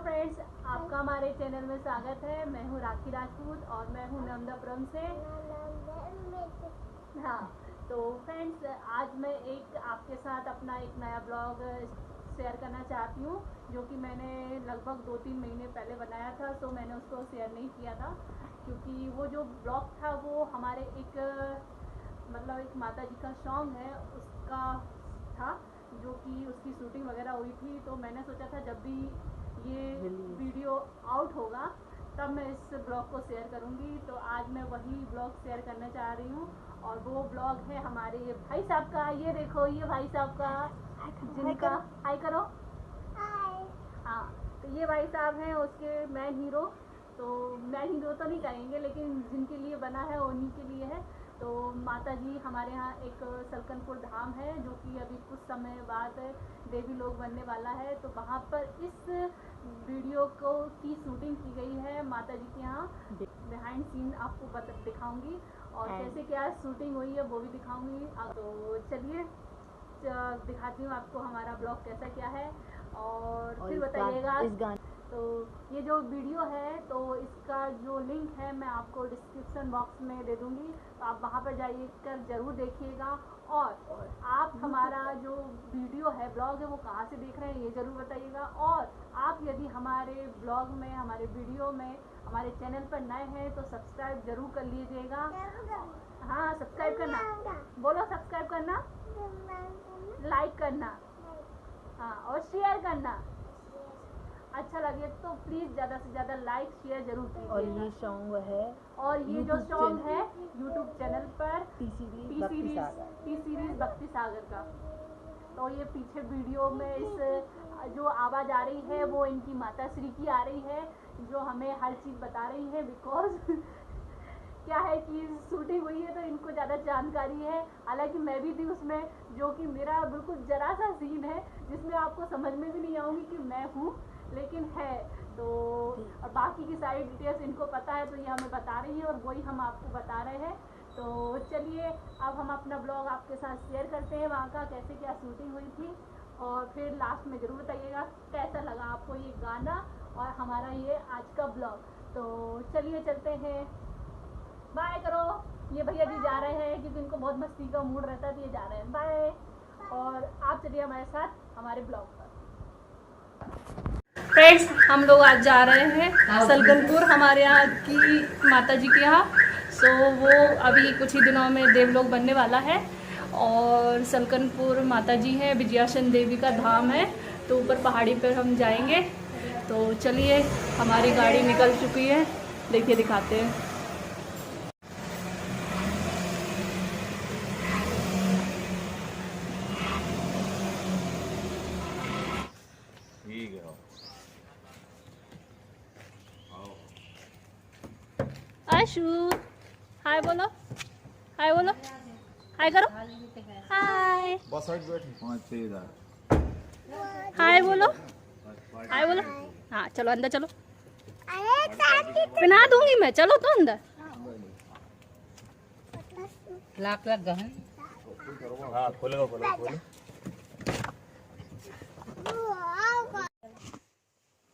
Friends, आपका हमारे channel में स्वागत है। मैं हूँ राखी राजपूत और मैं हूँ नर्मदापुरम से। हाँ, तो फ्रेंड्स, आज मैं आपके साथ अपना एक नया ब्लॉग शेयर करना चाहती हूँ, जो कि मैंने लगभग 2-3 महीने पहले बनाया था। तो मैंने उसको शेयर नहीं किया था क्योंकि वो जो ब्लॉग था वो हमारे एक माता जी का सॉन्ग है उसका था, जो कि उसकी शूटिंग वगैरह हुई थी। तो मैंने सोचा था जब भी ये वीडियो आउट होगा तब मैं इस ब्लॉग को शेयर करूंगी। तो आज मैं वही ब्लॉग शेयर करना चाह रही हूँ और वो ब्लॉग है हमारे ये भाई साहब का। ये देखो, ये भाई साहब का, जिनका हाय करो। हाँ, तो ये भाई साहब हैं उसके मैन हीरो। तो मैन हीरो तो नहीं कहेंगे, लेकिन जिनके लिए बना है उन्हीं के लिए है। तो माता जी हमारे यहाँ एक सलकनपुर धाम है, जो कि अभी कुछ समय बाद देवी लोक बनने वाला है। तो वहाँ पर इस वीडियो की शूटिंग की गई है माता जी के यहाँ। बिहाइंड सीन आपको दिखाऊंगी और कैसे क्या शूटिंग हुई है वो भी दिखाऊंगी। तो चलिए दिखाती हूँ आपको हमारा ब्लॉग कैसा क्या है और फिर बताइएगा। तो ये जो वीडियो है तो इसका जो लिंक है मैं आपको डिस्क्रिप्शन बॉक्स में दे दूँगी, तो आप वहाँ पर जाइएकर ज़रूर देखिएगा। और आप हमारा जो वीडियो है, ब्लॉग है, वो कहाँ से देख रहे हैं ये ज़रूर बताइएगा। और आप यदि हमारे ब्लॉग में, हमारे वीडियो में, हमारे चैनल पर नए हैं तो सब्सक्राइब ज़रूर कर लीजिएगा। हाँ, सब्सक्राइब करना, बोलो सब्सक्राइब करना, लाइक करना, हाँ, और शेयर करना। अच्छा लगे तो प्लीज़ ज़्यादा से ज़्यादा लाइक शेयर जरूर कीजिए। और ये सॉन्ग है, और ये जो सॉन्ग है यूट्यूब चैनल पर टी सीरीज भक्ति सागर का। तो ये पीछे वीडियो में इस जो आवाज़ आ रही है वो इनकी माता श्री की आ रही है, जो हमें हर चीज़ बता रही है। बिकॉज क्या है कि शूटिंग हुई है तो इनको ज़्यादा जानकारी है। हालांकि मैं भी थी उसमें, जो कि मेरा बिल्कुल ज़रा सा सीन है जिसमें आपको समझ में भी नहीं आऊँगी कि मैं हूँ, लेकिन है। तो और बाकी की सारी डिटेल्स इनको पता है, तो ये हमें बता रही है और वही हम आपको बता रहे हैं। तो चलिए अब हम अपना ब्लॉग आपके साथ शेयर करते हैं, वहाँ का कैसे क्या शूटिंग हुई थी। और फिर लास्ट में ज़रूर बताइएगा कैसा लगा आपको ये गाना और हमारा ये आज का ब्लॉग। तो चलिए चलते हैं, बाय करो। ये भैया जी जा रहे हैं क्योंकि उनको बहुत मस्ती का मूड रहता है, तो ये जा रहे हैं। बाय। और आप चलिए हमारे साथ हमारे ब्लॉग पर। फ्रेंड्स, हम लोग आज जा रहे हैं सलकनपुर, हमारे यहाँ की माता जी के यहाँ। सो वो अभी कुछ ही दिनों में देवलोक बनने वाला है। और सलकनपुर माता जी है, विजयासन देवी का धाम है। तो ऊपर पहाड़ी पर हम जाएंगे। तो चलिए, हमारी गाड़ी निकल चुकी है, देखिए दिखाते हैं। आशु, हाय बोलो, हाय बोलो, हाय करो, हाय, हाय बोलो, हाय बोलो। हाँ चलो अंदर चलो, पहना दूंगी मैं, चलो तो अंदर। लाख गहन। हाँ, खोलो।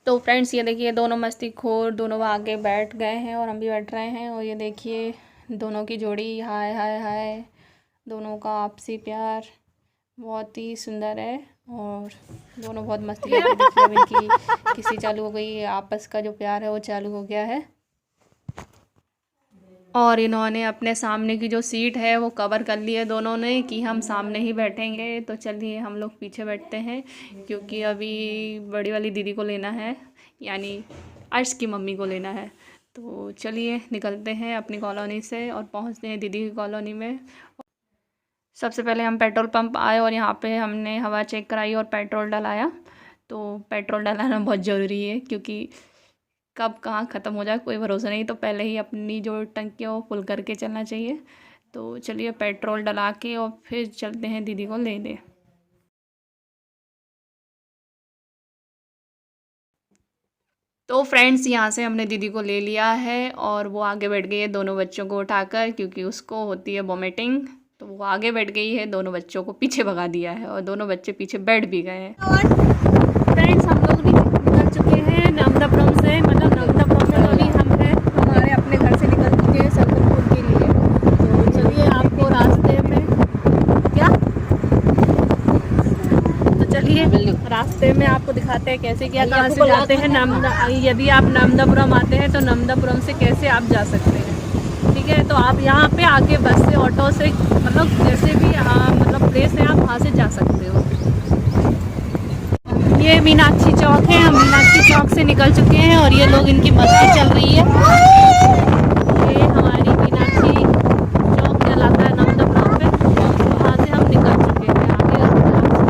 तो फ्रेंड्स, ये देखिए दोनों मस्तीखोर, दोनों आगे बैठ गए हैं और हम भी बैठ रहे हैं। और ये देखिए दोनों की जोड़ी, हाय हाय हाय, दोनों का आपसी प्यार बहुत ही सुंदर है। और दोनों बहुत मस्ती करते, देखिए अब इनकी किसी चालू हो गई, आपस का जो प्यार है वो चालू हो गया है। और इन्होंने अपने सामने की जो सीट है वो कवर कर ली है दोनों ने, कि हम सामने ही बैठेंगे। तो चलिए हम लोग पीछे बैठते हैं, क्योंकि अभी बड़ी वाली दीदी को लेना है, यानी अर्श की मम्मी को लेना है। तो चलिए निकलते हैं अपनी कॉलोनी से और पहुंचते हैं दीदी की कॉलोनी में। सबसे पहले हम पेट्रोल पंप आए और यहाँ पे हमने हवा चेक कराई और पेट्रोल डलाया। तो पेट्रोल डलाना बहुत ज़रूरी है, क्योंकि कब कहाँ ख़त्म हो जाए कोई भरोसा नहीं। तो पहले ही अपनी जो टंकी है वो फुल करके चलना चाहिए। तो चलिए पेट्रोल डला के और फिर चलते हैं दीदी को लेने। तो फ्रेंड्स, यहाँ से हमने दीदी को ले लिया है और वो आगे बैठ गई है दोनों बच्चों को उठाकर, क्योंकि उसको होती है वॉमिटिंग। तो वो आगे बैठ गई है, दोनों बच्चों को पीछे भगा दिया है और दोनों बच्चे पीछे बैठ भी गए हैं। फ्रेंड्स, हम लोग निकल चुके हैं रास्ते में आपको दिखाते हैं कैसे क्या कहाँ से जाते हैं। यदि आप नर्मदापुरम आते हैं तो नर्मदापुरम से कैसे आप जा सकते हैं। ठीक है, तो आप यहाँ पे आके बस से, ऑटो से, मतलब जैसे भी मतलब प्लेस है आप वहाँ से जा सकते हो। ये मीनाक्षी चौक है, हम मीनाक्षी चौक से निकल चुके हैं और ये लोग, इनकी मस्ती चल रही है। ये हमारी मीनाक्षी चौक कहलाता है नर्मदापुरम पे, वहाँ से हम निकल चुके हैं आगे।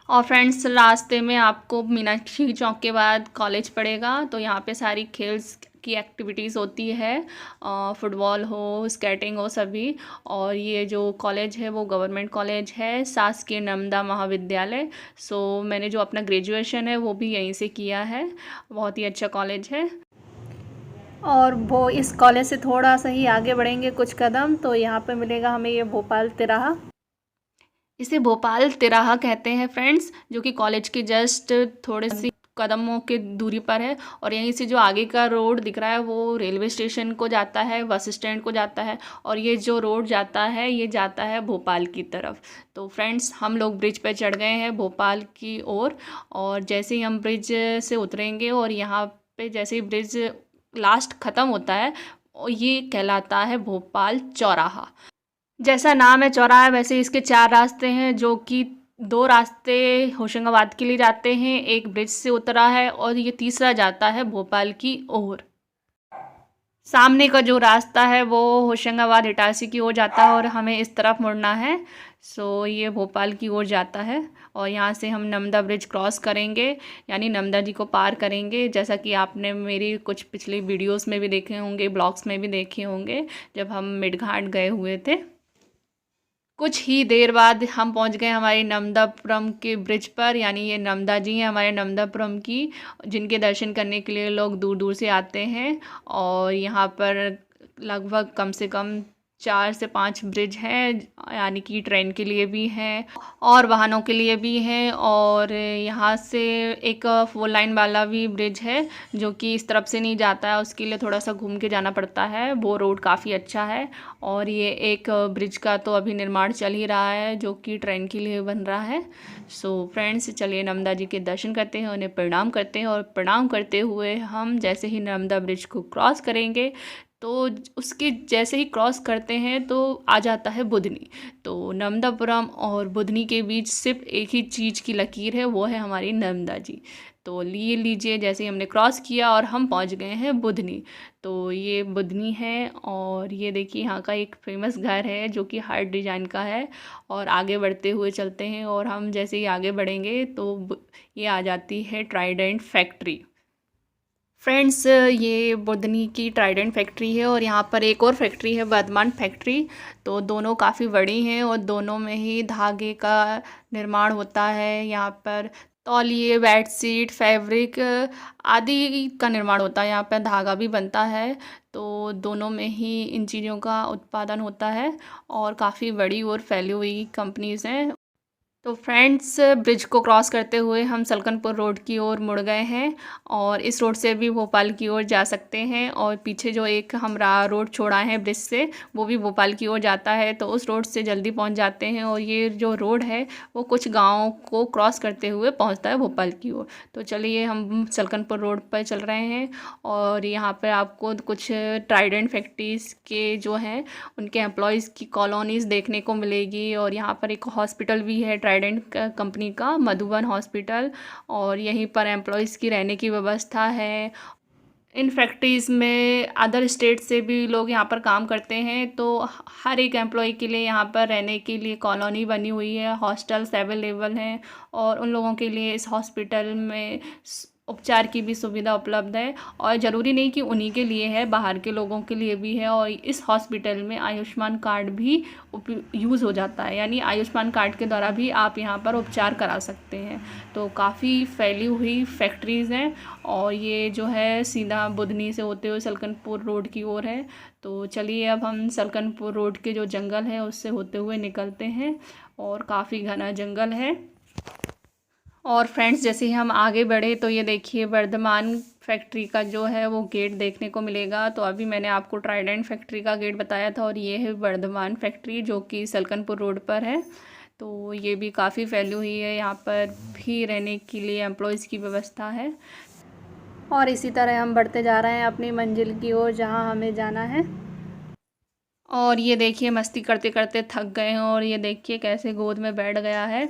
और फ्रेंड्स, रास्ते में आपको मीनाक्षी चौक के बाद कॉलेज पड़ेगा, तो यहाँ पे सारी खेल्स की एक्टिविटीज़ होती है, फुटबॉल हो, स्केटिंग हो, सभी। और ये जो कॉलेज है वो गवर्नमेंट कॉलेज है, शासकीय नर्मदा महाविद्यालय। सो मैंने जो अपना ग्रेजुएशन है वो भी यहीं से किया है। बहुत ही अच्छा कॉलेज है। और वो इस कॉलेज से थोड़ा सा ही आगे बढ़ेंगे कुछ कदम तो यहाँ पे मिलेगा हमें ये भोपाल तिराहा। इसे भोपाल तिराहा कहते हैं फ्रेंड्स, जो कि कॉलेज के जस्ट थोड़े सी कदमों के दूरी पर है। और यहीं से जो आगे का रोड दिख रहा है वो रेलवे स्टेशन को जाता है, बस स्टैंड को जाता है। और ये जो रोड जाता है ये जाता है भोपाल की तरफ। तो फ्रेंड्स, हम लोग ब्रिज पे चढ़ गए हैं भोपाल की ओर। और जैसे ही हम ब्रिज से उतरेंगे और यहाँ पे जैसे ही ब्रिज लास्ट ख़त्म होता है, ये कहलाता है भोपाल चौराहा। जैसा नाम है चौराहा, वैसे इसके 4 रास्ते हैं, जो कि 2 रास्ते होशंगाबाद के लिए जाते हैं, एक ब्रिज से उतरा है और ये तीसरा जाता है भोपाल की ओर। सामने का जो रास्ता है वो होशंगाबाद इटारसी की ओर जाता है और हमें इस तरफ मुड़ना है। सो ये भोपाल की ओर जाता है और यहाँ से हम नर्मदा ब्रिज क्रॉस करेंगे, यानी नर्मदा जी को पार करेंगे। जैसा कि आपने मेरी कुछ पिछली वीडियोस में भी देखे होंगे, ब्लॉग्स में भी देखे होंगे, जब हम मेडघाट गए हुए थे। कुछ ही देर बाद हम पहुंच गए हमारे नर्मदापुरम के ब्रिज पर, यानी ये नर्मदा जी हैं हमारे नर्मदापुरम की, जिनके दर्शन करने के लिए लोग दूर दूर से आते हैं। और यहाँ पर लगभग कम से कम 4 से 5 ब्रिज हैं, यानी कि ट्रेन के लिए भी हैं और वाहनों के लिए भी हैं। और यहाँ से एक 4 लाइन वाला भी ब्रिज है, जो कि इस तरफ से नहीं जाता है, उसके लिए थोड़ा सा घूम के जाना पड़ता है। वो रोड काफ़ी अच्छा है। और ये एक ब्रिज का तो अभी निर्माण चल ही रहा है, जो कि ट्रेन के लिए बन रहा है। सो फ्रेंड्स, चलिए नर्मदा जी के दर्शन करते हैं, उन्हें प्रणाम करते हैं। और प्रणाम करते हुए हम जैसे ही नर्मदा ब्रिज को क्रॉस करेंगे तो उसके जैसे ही क्रॉस करते हैं तो आ जाता है बुधनी। तो नर्मदापुरम और बुधनी के बीच सिर्फ एक ही चीज़ की लकीर है, वो है हमारी नर्मदा जी। तो लीजिए, जैसे ही हमने क्रॉस किया और हम पहुंच गए हैं बुधनी। तो ये बुधनी है और ये देखिए यहाँ का एक फेमस घर है जो कि हार्ट डिजाइन का है। और आगे बढ़ते हुए चलते हैं और हम जैसे ही आगे बढ़ेंगे तो ये आ जाती है ट्राइडेंट फैक्ट्री। फ्रेंड्स, ये बुधनी की ट्राइडेंट फैक्ट्री है और यहाँ पर एक और फैक्ट्री है वर्धमान फैक्ट्री। तो दोनों काफ़ी बड़ी हैं और दोनों में ही धागे का निर्माण होता है। यहाँ पर तौलिए, बेडशीट, फैब्रिक आदि का निर्माण होता है। यहाँ पर धागा भी बनता है। तो दोनों में ही इन चीज़ों का उत्पादन होता है और काफ़ी बड़ी और फैली हुई कंपनीज़ हैं। तो फ्रेंड्स, ब्रिज को क्रॉस करते हुए हम सलकनपुर रोड की ओर मुड़ गए हैं और इस रोड से भी भोपाल की ओर जा सकते हैं। और पीछे जो एक हम रोड छोड़ा है ब्रिज से, वो भी भोपाल की ओर जाता है, तो उस रोड से जल्दी पहुंच जाते हैं। और ये जो रोड है वो कुछ गाँव को क्रॉस करते हुए पहुंचता है भोपाल की ओर। तो चलिए, हम सलकनपुर रोड पर चल रहे हैं और यहाँ पर आपको कुछ ट्राइडेंट फैक्ट्रीज़ के जो हैं उनके एम्प्लॉयज़ की कॉलोनीज़ देखने को मिलेगी। और यहाँ पर एक हॉस्पिटल भी है ट्राइडेंट कंपनी का, मधुबन हॉस्पिटल, और यहीं पर एम्प्लॉयज़ की रहने की व्यवस्था है। इन फैक्ट्रीज़ में अदर स्टेट से भी लोग यहाँ पर काम करते हैं, तो हर एक एम्प्लॉय के लिए यहाँ पर रहने के लिए कॉलोनी बनी हुई है, हॉस्टल्स अवेलेबल हैं और उन लोगों के लिए इस हॉस्पिटल में उपचार की भी सुविधा उपलब्ध है। और ज़रूरी नहीं कि उन्हीं के लिए है, बाहर के लोगों के लिए भी है। और इस हॉस्पिटल में आयुष्मान कार्ड भी यूज़ हो जाता है, यानी आयुष्मान कार्ड के द्वारा भी आप यहाँ पर उपचार करा सकते हैं। तो काफ़ी फैली हुई फैक्ट्रीज़ हैं और ये जो है सीधा बुधनी से होते हुए सलकनपुर रोड की ओर है। तो चलिए, अब हम सलकनपुर रोड के जो जंगल है उससे होते हुए निकलते हैं और काफ़ी घना जंगल है। और फ्रेंड्स, जैसे ही हम आगे बढ़े तो ये देखिए वर्धमान फैक्ट्री का जो है वो गेट देखने को मिलेगा। तो अभी मैंने आपको ट्राइडेंट फैक्ट्री का गेट बताया था और ये है वर्धमान फैक्ट्री, जो कि सलकनपुर रोड पर है। तो ये भी काफ़ी फैली हुई है। यहाँ पर भी रहने के लिए एम्प्लॉयज़ की व्यवस्था है। और इसी तरह हम बढ़ते जा रहे हैं अपनी मंजिल की ओर जहाँ हमें जाना है। और ये देखिए मस्ती करते करते थक गए हैं और ये देखिए कैसे गोद में बैठ गया है।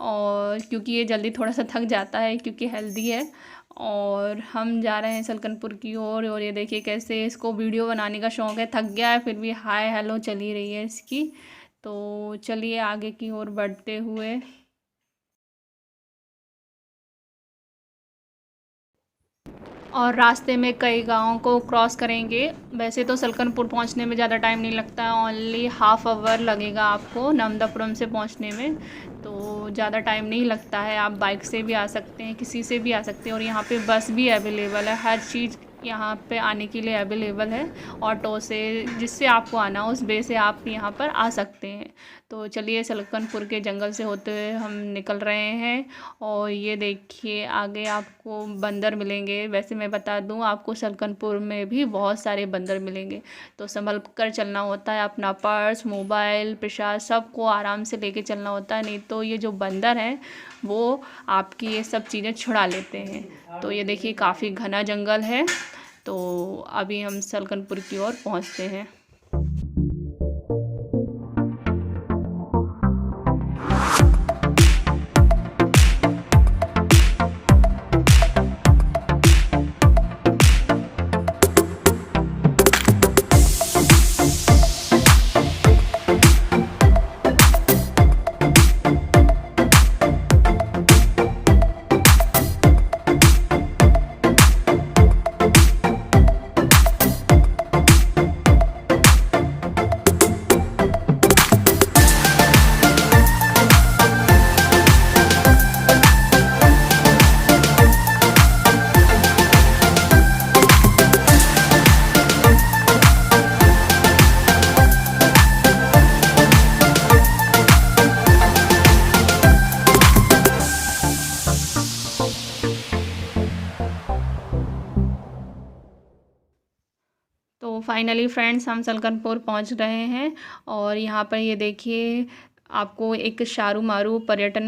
और क्योंकि ये जल्दी थोड़ा सा थक जाता है क्योंकि हेल्दी है। और हम जा रहे हैं सलकनपुर की ओर। और ये देखिए कैसे इसको वीडियो बनाने का शौक़ है, थक गया है फिर भी हाय हेलो चली रही है इसकी। तो चलिए आगे की ओर बढ़ते हुए। और रास्ते में कई गाँवों को क्रॉस करेंगे। वैसे तो सलकनपुर पहुंचने में ज़्यादा टाइम नहीं लगता है, ओनली हाफ़ आवर लगेगा आपको नर्मदापुरम से पहुंचने में। तो ज़्यादा टाइम नहीं लगता है, आप बाइक से भी आ सकते हैं, किसी से भी आ सकते हैं। और यहाँ पे बस भी अवेलेबल है, हर चीज़ यहाँ पे आने के लिए अवेलेबल है। ऑटो से जिससे आपको आना हो उस वे से आप यहाँ पर आ सकते हैं। तो चलिए सलकनपुर के जंगल से होते हुए हम निकल रहे हैं। और ये देखिए आगे आपको बंदर मिलेंगे। वैसे मैं बता दूं आपको सलकनपुर में भी बहुत सारे बंदर मिलेंगे, तो संभल कर चलना होता है। अपना पर्स, मोबाइल, प्रसाद सबको आराम से लेके चलना होता है, नहीं तो ये जो बंदर हैं वो आपकी ये सब चीज़ें छुड़ा लेते हैं। तो ये देखिए काफ़ी घना जंगल है। तो अभी हम सलकनपुर की ओर पहुँचते हैं। तो फाइनली फ्रेंड्स हम सलकनपुर पहुंच रहे हैं। और यहाँ पर ये देखिए आपको एक शारू मारू पर्यटन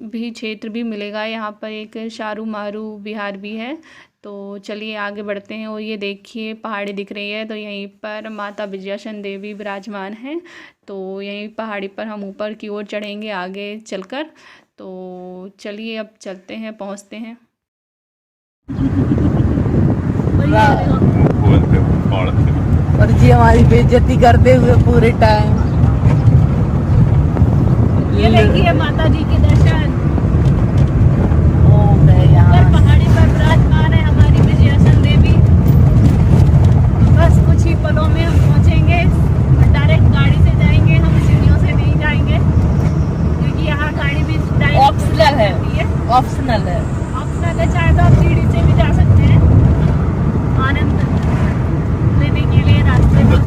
भी क्षेत्र भी मिलेगा। यहाँ पर एक शारू मारू विहार भी है। तो चलिए आगे बढ़ते हैं। और ये देखिए पहाड़ी दिख रही है, तो यहीं पर माता विजयासन देवी विराजमान हैं। तो यहीं पहाड़ी पर हम ऊपर की ओर चढ़ेंगे आगे चलकर। तो चलिए अब चलते हैं, पहुँचते हैं। और जी हमारी बेइज्जती करते हुए पूरे टाइम। ये देखिए माता जी के दर्शन। ओ ऊपर पहाड़ी पर विराजमान है हमारी विजयासन देवी। बस कुछ ही पलों में हम पहुंचेंगे। डायरेक्ट गाड़ी से जाएंगे, हम सीढ़ियों से नहीं जाएंगे क्योंकि यहाँ गाड़ी भी ऑप्शनल है, ऑप्शनल है। ऑप्शनल है, चाहे तो आप सीढ़ी से भी जा सकते हैं आनंद लेने के लिए रास्ते में।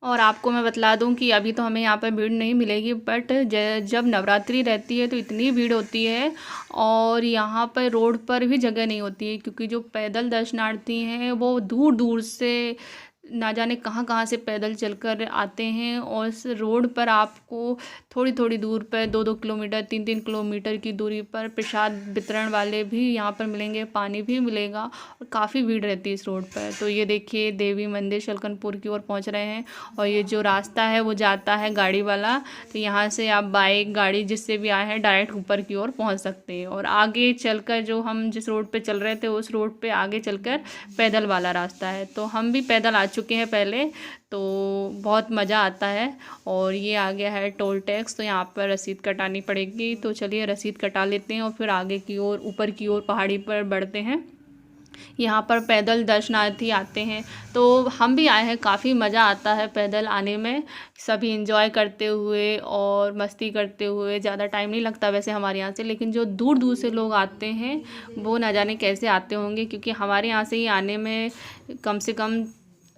और आपको मैं बतला दूं कि अभी तो हमें यहाँ पर भीड़ नहीं मिलेगी, बट जब नवरात्रि रहती है तो इतनी भीड़ होती है। और यहाँ पर रोड पर भी जगह नहीं होती है क्योंकि जो पैदल दर्शनार्थी हैं वो दूर दूर से ना जाने कहाँ कहाँ से पैदल चलकर आते हैं। और इस रोड पर आपको थोड़ी थोड़ी दूर पर 2-2 किलोमीटर 3-3 किलोमीटर की दूरी पर प्रसाद वितरण वाले भी यहाँ पर मिलेंगे, पानी भी मिलेगा। और काफ़ी भीड़ रहती है इस रोड पर। तो ये देखिए देवी मंदिर सलकनपुर की ओर पहुँच रहे हैं। और ये जो रास्ता है वो जाता है गाड़ी वाला, तो यहाँ से आप बाइक गाड़ी जिससे भी आए हैं डायरेक्ट ऊपर की ओर पहुँच सकते हैं। और आगे चलकर जो हम जिस रोड पर चल रहे थे उस रोड पर आगे चलकर पैदल वाला रास्ता है। तो हम भी पैदल आ चुके हैं पहले, तो बहुत मज़ा आता है। और ये आ गया है टोल टैक्स, तो यहाँ पर रसीद कटानी पड़ेगी। तो चलिए रसीद कटा लेते हैं और फिर आगे की ओर ऊपर की ओर पहाड़ी पर बढ़ते हैं। यहाँ पर पैदल दर्शनार्थी आते हैं, तो हम भी आए हैं। काफ़ी मज़ा आता है पैदल आने में, सभी एंजॉय करते हुए और मस्ती करते हुए। ज़्यादा टाइम नहीं लगता वैसे हमारे यहाँ से, लेकिन जो दूर दूर से लोग आते हैं वो ना जाने कैसे आते होंगे, क्योंकि हमारे यहाँ से ही आने में कम से कम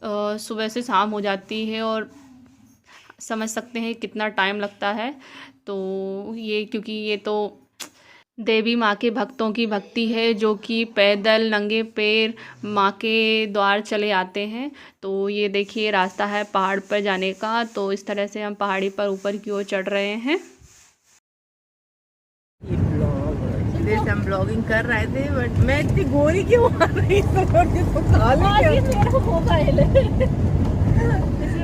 सुबह से शाम हो जाती है। और समझ सकते हैं कितना टाइम लगता है। तो ये क्योंकि ये तो देवी माँ के भक्तों की भक्ति है जो कि पैदल नंगे पैर माँ के द्वार चले आते हैं। तो ये देखिए रास्ता है पहाड़ पर जाने का। तो इस तरह से हम पहाड़ी पर ऊपर की ओर चढ़ रहे हैं। देर से हम ब्लॉगिंग कर रहे थे, बट मैं इतनी गोरी क्यों आ रही हूँ? तो खाली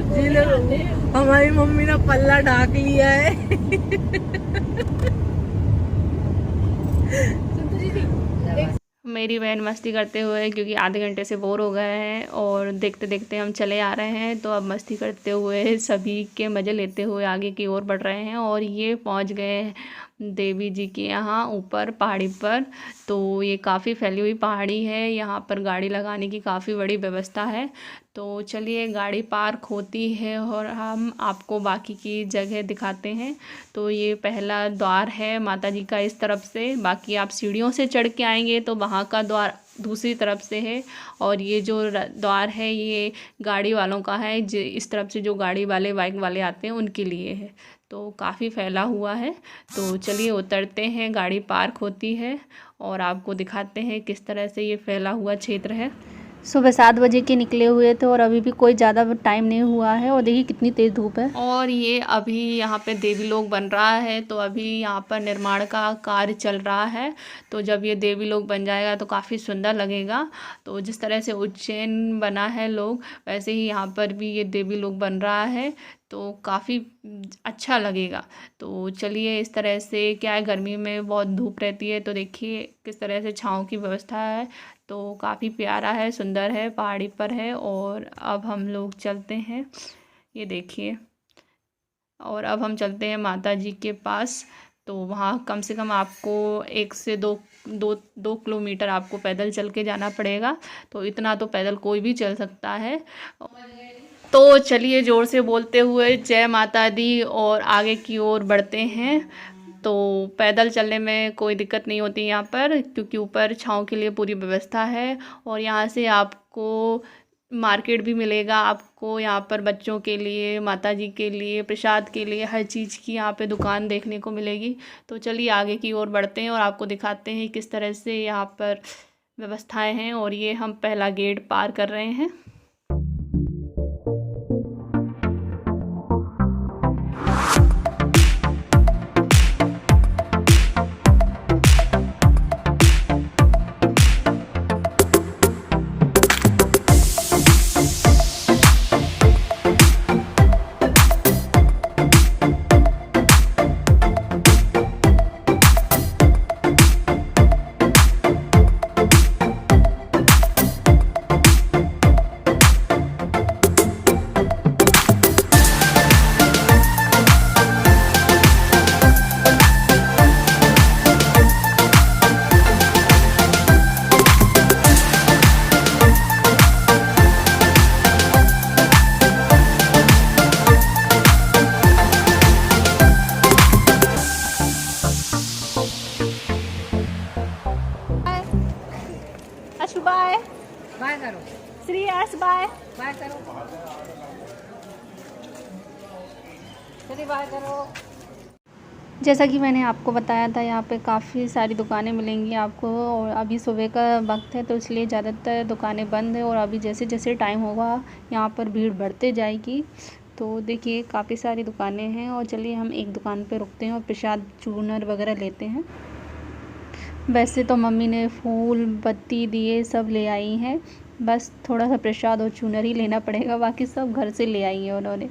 जी लोग, हमारी मम्मी ने पल्ला ढाक लिया है। मेरी बहन मस्ती करते हुए, क्योंकि आधे घंटे से बोर हो गए हैं और देखते देखते हम चले आ रहे हैं, तो अब मस्ती करते हुए सभी के मज़े लेते हुए आगे की ओर बढ़ रहे हैं। और ये पहुंच गए देवी जी के यहाँ ऊपर पहाड़ी पर। तो ये काफ़ी फैली हुई पहाड़ी है, यहाँ पर गाड़ी लगाने की काफ़ी बड़ी व्यवस्था है। तो चलिए, गाड़ी पार्क होती है और हम आपको बाकी की जगह दिखाते हैं। तो ये पहला द्वार है माता जी का इस तरफ से, बाकी आप सीढ़ियों से चढ़ के आएंगे तो वहाँ का द्वार दूसरी तरफ से है। और ये जो द्वार है ये गाड़ी वालों का है, इस तरफ से जो गाड़ी वाले बाइक वाले आते हैं उनके लिए है। तो काफ़ी फैला हुआ है। तो चलिए उतरते हैं, गाड़ी पार्क होती है और आपको दिखाते हैं किस तरह से ये फैला हुआ क्षेत्र है। सुबह 7 बजे के निकले हुए थे और अभी भी कोई ज़्यादा टाइम नहीं हुआ है और देखिए कितनी तेज़ धूप है। और ये अभी यहाँ पे देवी लोक बन रहा है, तो अभी यहाँ पर निर्माण का कार्य चल रहा है। तो जब ये देवी लोक बन जाएगा तो काफ़ी सुंदर लगेगा। तो जिस तरह से उज्जैन बना है लोक, वैसे ही यहाँ पर भी ये देवी लोक बन रहा है, तो काफ़ी अच्छा लगेगा। तो चलिए, इस तरह से क्या है, गर्मी में बहुत धूप रहती है, तो देखिए किस तरह से छाँव की व्यवस्था है। तो काफ़ी प्यारा है, सुंदर है, पहाड़ी पर है। और अब हम लोग चलते हैं, ये देखिए, और अब हम चलते हैं माता जी के पास। तो वहाँ कम से कम आपको 1 से 2 किलोमीटर आपको पैदल चल के जाना पड़ेगा। तो इतना तो पैदल कोई भी चल सकता है। तो चलिए, ज़ोर से बोलते हुए जय माता दी और आगे की ओर बढ़ते हैं। तो पैदल चलने में कोई दिक्कत नहीं होती यहाँ पर, क्योंकि ऊपर छाँव के लिए पूरी व्यवस्था है। और यहाँ से आपको मार्केट भी मिलेगा, आपको यहाँ पर बच्चों के लिए, माता जी के लिए, प्रसाद के लिए, हर चीज़ की यहाँ पे दुकान देखने को मिलेगी। तो चलिए आगे की ओर बढ़ते हैं और आपको दिखाते हैं किस तरह से यहाँ पर व्यवस्थाएं हैं। और ये हम पहला गेट पार कर रहे हैं। बाय बाय करो, श्रेयस, बाय बाय करो, चलिए बाय करो। जैसा कि मैंने आपको बताया था, यहाँ पे काफ़ी सारी दुकानें मिलेंगी आपको। और अभी सुबह का वक्त है, तो इसलिए ज़्यादातर दुकानें बंद है। और अभी जैसे जैसे टाइम होगा यहाँ पर भीड़ बढ़ते जाएगी। तो देखिए काफ़ी सारी दुकानें हैं। और चलिए हम एक दुकान पे रुकते हैं और प्रसाद चूरनर वगैरह लेते हैं। वैसे तो मम्मी ने फूल बत्ती दिए सब ले आई हैं, बस थोड़ा सा प्रसाद और चूनर ही लेना पड़ेगा, बाकी सब घर से ले आई हैं उन्होंने।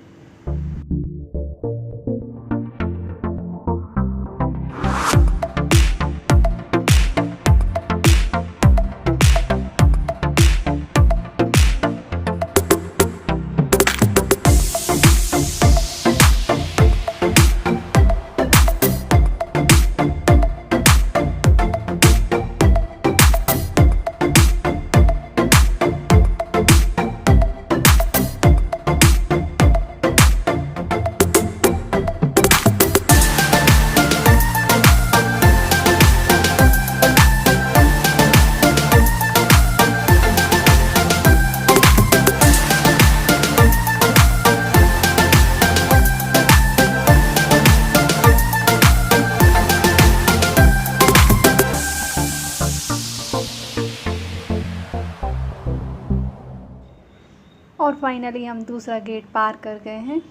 और फाइनली हम दूसरा गेट पार कर गए हैं।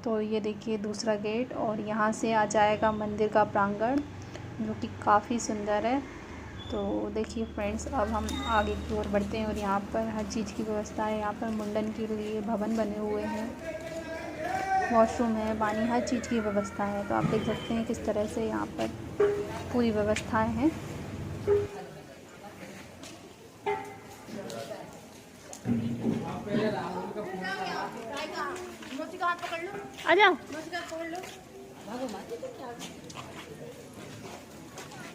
तो ये देखिए दूसरा गेट, और यहाँ से आ जाएगा मंदिर का प्रांगण। जो कि काफ़ी सुंदर है। तो देखिए फ्रेंड्स, अब हम आगे की ओर बढ़ते हैं और यहाँ पर हर चीज़ की व्यवस्था है। यहाँ पर मुंडन के लिए भवन बने हुए हैं, वॉशरूम है, पानी, हर चीज़ की व्यवस्था है। तो आप देख सकते हैं किस तरह से यहाँ पर पूरी व्यवस्थाएं हैं। आ जाओ।